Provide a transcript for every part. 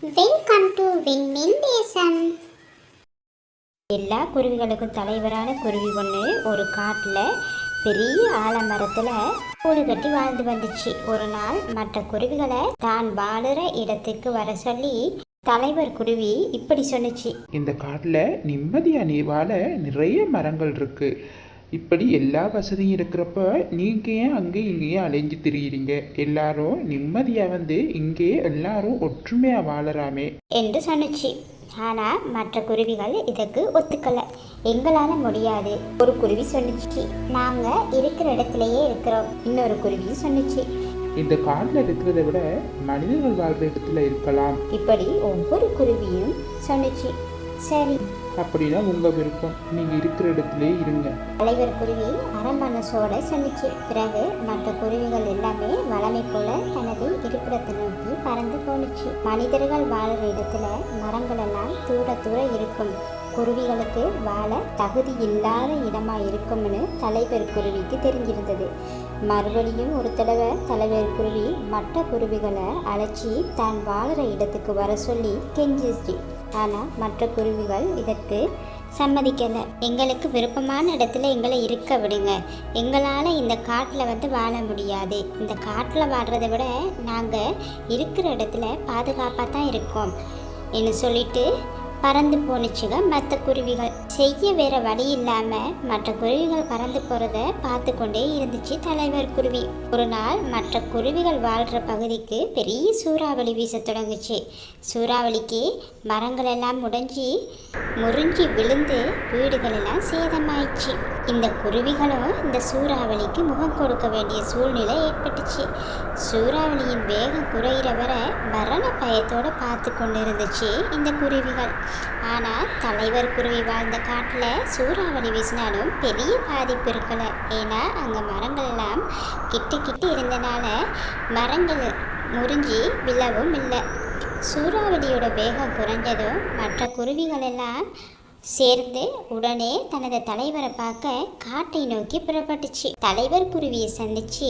Welcome to விண்மீன் தேசம். எல்லா குருவிகளுக்கும் தலைவரான குருவி ஒன்று ஒரு காட்டில் பெரிய ஆலமரத்தில் கூடு கட்டி வாழ்ந்து வந்துச்சு. ஒரு நாள் மற்ற குருவிகளை தான் வாழுற இடத்துக்கு வர சொல்லி தலைவர் குருவி இப்படி சொன்னுச்சு. இந்த காட்டில் நிம்மதியா நீ வாழ நிறைய மரங்கள் இருக்கு. இப்படி எல்லா வசதியும் இருக்கிறப்ப நீங்க ஏன் அங்கே இங்கேயும் அலைஞ்சு திரியிறீங்க? எல்லாரும் நிம்மதியா வந்து இங்கே எல்லாரும் ஒற்றுமையா வாழறாமே என்று சொன்னுச்சு. ஆனால் மற்ற குருவிகள் இதற்கு ஒத்துக்கலை. எங்களால் முடியாது. ஒரு குருவி சொன்னிச்சு, நாங்கள் இருக்கிற இடத்துலையே இருக்கிறோம். இன்னொரு குருவி சொன்னிச்சு, இந்த காட்டில் இருக்கிறத விட மனிதர்கள் வாழ்ற இடத்துல இருக்கலாம். இப்படி ஒவ்வொரு குருவியும் சொன்னிச்சு. சரி, அப்படின்னா உங்க விருப்பம், நீங்க இருக்கிற இடத்துல இருங்க. தலைவர் குருவி அரமனசோட சொன்னிச்சு. பிறகு மற்ற குருவிகள் எல்லாமே வளமை போல தனது இருப்பிடத்தை நோக்கி பறந்து போனுச்சு. மனிதர்கள் வாழுற இடத்துல மரங்கள் எல்லாம் தூர தூர இருக்கும். குருவிகளுக்கு வாழ தகுதி இல்லாத இடமா இருக்கும்னு தலைவர் குருவிக்கு தெரிஞ்சிருந்தது. மறுபடியும் ஒரு தடவை தலைவர் குருவி மற்ற குருவிகளை அழைச்சி தான் வாழுற இடத்துக்கு வர சொல்லி கெஞ்சிச்சு. ஆனால் மற்ற குருவிகள் இதற்கு சம்மதிக்கலை. எங்களுக்கு விருப்பமான இடத்துல எங்களை இருக்க விடுங்க, எங்களால் இந்த காட்டில் வந்து வாழ முடியாது. இந்த காட்டில் வாழ்கிறத விட நாங்கள் இருக்கிற இடத்துல பாதுகாப்பாக தான் இருக்கோம் என்று சொல்லிட்டு பறந்து போனுச்சுங்க. மற்ற குருவிகள் செய்ய வேற வழி இல்லாமல் மற்ற குருவிகள் பறந்து போகிறத பார்த்து கொண்டே இருந்துச்சு தலைவர் குருவி. ஒரு நாள் மற்ற குருவிகள் வாழ்கிற பகுதிக்கு பெரிய சூறாவளி வீச தொடங்குச்சு. சூறாவளிக்கு மரங்கள் எல்லாம் முறிஞ்சி விழுந்து வீடுகள் எல்லாம் சேதமாயிடுச்சு. இந்த குருவிகளும் இந்த சூறாவளிக்கு முகம் கொடுக்க வேண்டிய சூழ்நிலை ஏற்பட்டுச்சு. சூறாவளியின் வேகம் குறையிற வர மரண பயத்தோடு பார்த்து கொண்டு இருந்துச்சு இந்த குருவிகள். ஆனால் தலைவர் குருவி வாழ்ந்த காட்டில் சூறாவளி வீசினாலும் பெரிய பாதிப்பு இருக்கலை. ஏன்னா அங்கே மரங்கள் எல்லாம் கிட்ட இருந்தனால மரங்கள் முறிஞ்சி விழவும் இல்லை. சூறாவளியோட வேகம் குறைஞ்சதும் மற்ற குருவிகள் எல்லாம் சேர்ந்து உடனே தனது தலைவரை பார்க்க காட்டை நோக்கி புறப்பட்டுச்சு. தலைவர் குருவியை சந்திச்சு,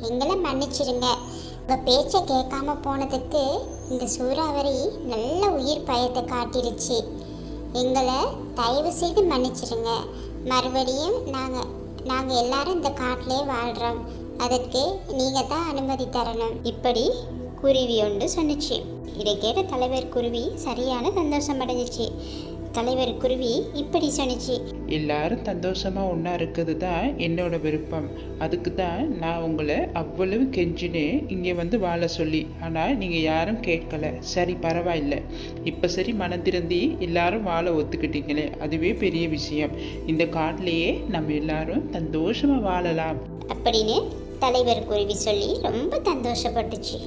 எங்களை மன்னிச்சிருங்க, உங்கள் பேச்சை கேட்காம போனதுக்கு இந்த சூறாவளி நல்ல உயிர் பயத்தை காட்டிடுச்சு. எங்களை தயவு செய்து மன்னிச்சிருங்க. மறுபடியும் நாங்கள் எல்லாரும் இந்த காட்டிலே வாழ்கிறோம். அதற்கு நீங்கள் தான் அனுமதி தரணும். இப்படி குருவி ஒன்று சொன்னிச்சு. இதை கேட்ட தலைவர் குருவி சரியான சந்தோஷம் அடைஞ்சிச்சு. தலைவர் குருவி இப்படி சொன்னிச்சு, எல்லாரும் சந்தோஷமா ஒன்றா இருக்கிறது தான் என்னோட விருப்பம். அதுக்கு தான் நான் உங்களை அவ்வளவு கெஞ்சினேன் இங்கே வந்து வாழ சொல்லி. ஆனால் நீங்கள் யாரும் கேட்கல. சரி, பரவாயில்ல. இப்போ சரி, மனம் திறந்தி எல்லாரும் வாழ ஒத்துக்கிட்டீங்களே, அதுவே பெரிய விஷயம். இந்த காட்டிலேயே நம்ம எல்லாரும் சந்தோஷமாக வாழலாம் அப்படின்னு தலைவர் குருவி சொல்லி ரொம்ப சந்தோஷப்பட்டுச்சு.